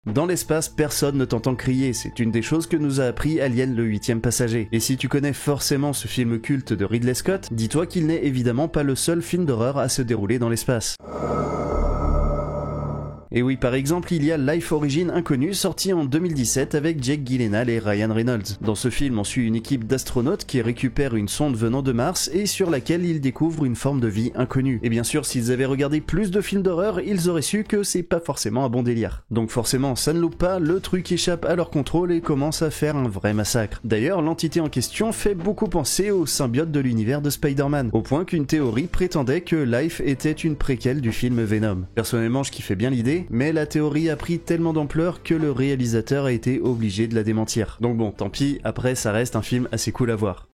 Dans l'espace, personne ne t'entend crier, c'est une des choses que nous a appris Alien le 8e passager. Et si tu connais forcément ce film culte de Ridley Scott, dis-toi qu'il n'est évidemment pas le seul film d'horreur à se dérouler dans l'espace. Et oui, par exemple, il y a Life Origin Inconnu, sorti en 2017 avec Jake Gyllenhaal et Ryan Reynolds. Dans ce film, on suit une équipe d'astronautes qui récupère une sonde venant de Mars et sur laquelle ils découvrent une forme de vie inconnue. Et bien sûr, s'ils avaient regardé plus de films d'horreur, ils auraient su que c'est pas forcément un bon délire. Donc forcément, ça ne loupe pas, le truc échappe à leur contrôle et commence à faire un vrai massacre. D'ailleurs, l'entité en question fait beaucoup penser au symbiote de l'univers de Spider-Man, au point qu'une théorie prétendait que Life était une préquelle du film Venom. Personnellement, je kiffais bien l'idée, mais la théorie a pris tellement d'ampleur que le réalisateur a été obligé de la démentir. Donc bon, tant pis, après ça reste un film assez cool à voir.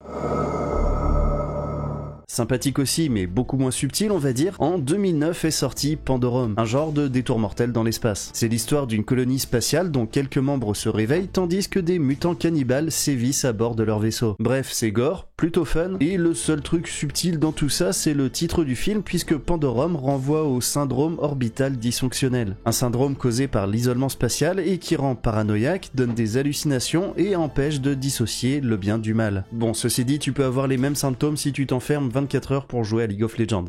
Sympathique aussi, mais beaucoup moins subtil on va dire, en 2009 est sorti Pandorum, un genre de détour mortel dans l'espace. C'est l'histoire d'une colonie spatiale dont quelques membres se réveillent tandis que des mutants cannibales sévissent à bord de leur vaisseau. Bref, c'est gore, plutôt fun, et le seul truc subtil dans tout ça c'est le titre du film puisque Pandorum renvoie au syndrome orbital dysfonctionnel. Un syndrome causé par l'isolement spatial et qui rend paranoïaque, donne des hallucinations et empêche de dissocier le bien du mal. Bon, ceci dit, tu peux avoir les mêmes symptômes si tu t'enfermes 24 heures pour jouer à League of Legends.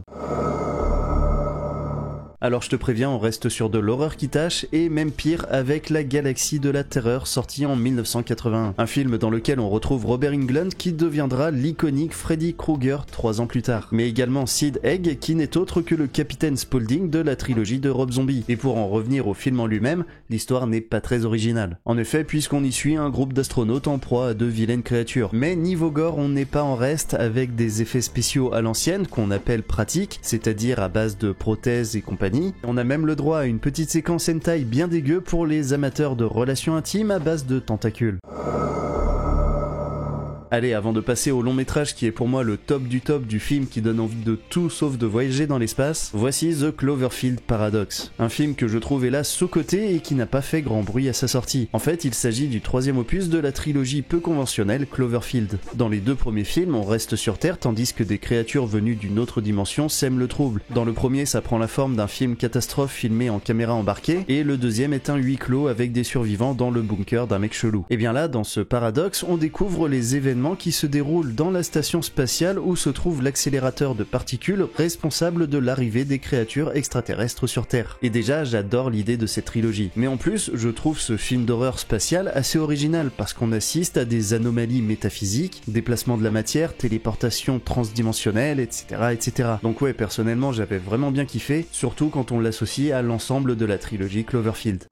Alors je te préviens, on reste sur de l'horreur qui tâche, et même pire avec La Galaxie de la Terreur, sorti en 1981. Un film dans lequel on retrouve Robert Englund qui deviendra l'iconique Freddy Krueger 3 ans plus tard. Mais également Sid Haig qui n'est autre que le capitaine Spaulding de la trilogie de Rob Zombie. Et pour en revenir au film en lui-même, l'histoire n'est pas très originale. En effet, puisqu'on y suit un groupe d'astronautes en proie à de vilaines créatures. Mais niveau gore, on n'est pas en reste avec des effets spéciaux à l'ancienne qu'on appelle pratiques, c'est-à-dire à base de prothèses et compagnie. On a même le droit à une petite séquence hentai bien dégueu pour les amateurs de relations intimes à base de tentacules. Allez, avant de passer au long métrage qui est pour moi le top du film qui donne envie de tout sauf de voyager dans l'espace, voici The Cloverfield Paradox. Un film que je trouve hélas sous-coté et qui n'a pas fait grand bruit à sa sortie. En fait, il s'agit du 3e opus de la trilogie peu conventionnelle Cloverfield. Dans les 2 premiers films, on reste sur Terre tandis que des créatures venues d'une autre dimension sèment le trouble. Dans le premier, ça prend la forme d'un film catastrophe filmé en caméra embarquée, et le deuxième est un huis clos avec des survivants dans le bunker d'un mec chelou. Et bien là, dans ce Paradox, on découvre les événements qui se déroule dans la station spatiale où se trouve l'accélérateur de particules responsable de l'arrivée des créatures extraterrestres sur Terre. Et déjà, j'adore l'idée de cette trilogie. Mais en plus, je trouve ce film d'horreur spatial assez original parce qu'on assiste à des anomalies métaphysiques, déplacement de la matière, téléportation transdimensionnelle, etc., etc. Donc ouais, personnellement, j'avais vraiment bien kiffé, surtout quand on l'associe à l'ensemble de la trilogie Cloverfield.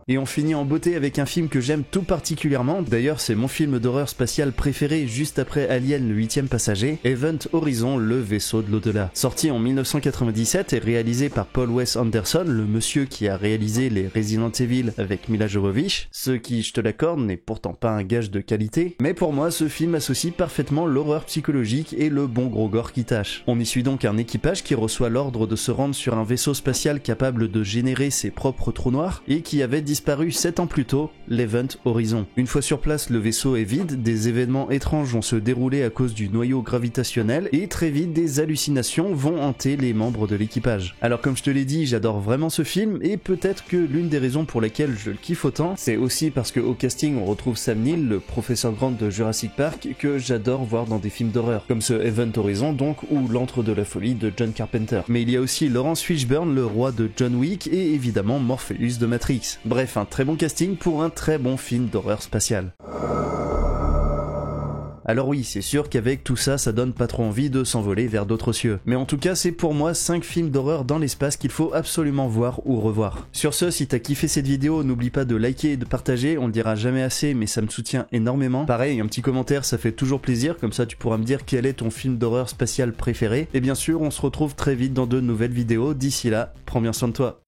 Et on finit en beauté avec un film que j'aime tout particulièrement, d'ailleurs c'est mon film d'horreur spatial préféré juste après Alien le 8e passager, Event Horizon, le vaisseau de l'au-delà. Sorti en 1997 et réalisé par Paul Wes Anderson, le monsieur qui a réalisé les Resident Evil avec Mila Jovovich, ce qui, je te l'accorde, n'est pourtant pas un gage de qualité, mais pour moi ce film associe parfaitement l'horreur psychologique et le bon gros gore qui tâche. On y suit donc un équipage qui reçoit l'ordre de se rendre sur un vaisseau spatial capable de générer ses propres trous noirs et qui avait disparu 7 ans plus tôt, l'Event Horizon. Une fois sur place, le vaisseau est vide, des événements étranges vont se dérouler à cause du noyau gravitationnel et très vite des hallucinations vont hanter les membres de l'équipage. Alors comme je te l'ai dit, j'adore vraiment ce film et peut-être que l'une des raisons pour lesquelles je le kiffe autant, c'est aussi parce qu'au casting on retrouve Sam Neill, le professeur Grant de Jurassic Park, que j'adore voir dans des films d'horreur, comme ce Event Horizon donc, ou L'Antre de la Folie de John Carpenter. Mais il y a aussi Laurence Fishburne, le roi de John Wick, et évidemment Morpheus de Matrix. Bref, un très bon casting pour un très bon film d'horreur spatiale. Alors oui, c'est sûr qu'avec tout ça, ça donne pas trop envie de s'envoler vers d'autres cieux. Mais en tout cas, c'est pour moi 5 films d'horreur dans l'espace qu'il faut absolument voir ou revoir. Sur ce, si t'as kiffé cette vidéo, n'oublie pas de liker et de partager, on le dira jamais assez, mais ça me soutient énormément. Pareil, un petit commentaire, ça fait toujours plaisir, comme ça tu pourras me dire quel est ton film d'horreur spatial préféré. Et bien sûr, on se retrouve très vite dans de nouvelles vidéos. D'ici là, prends bien soin de toi.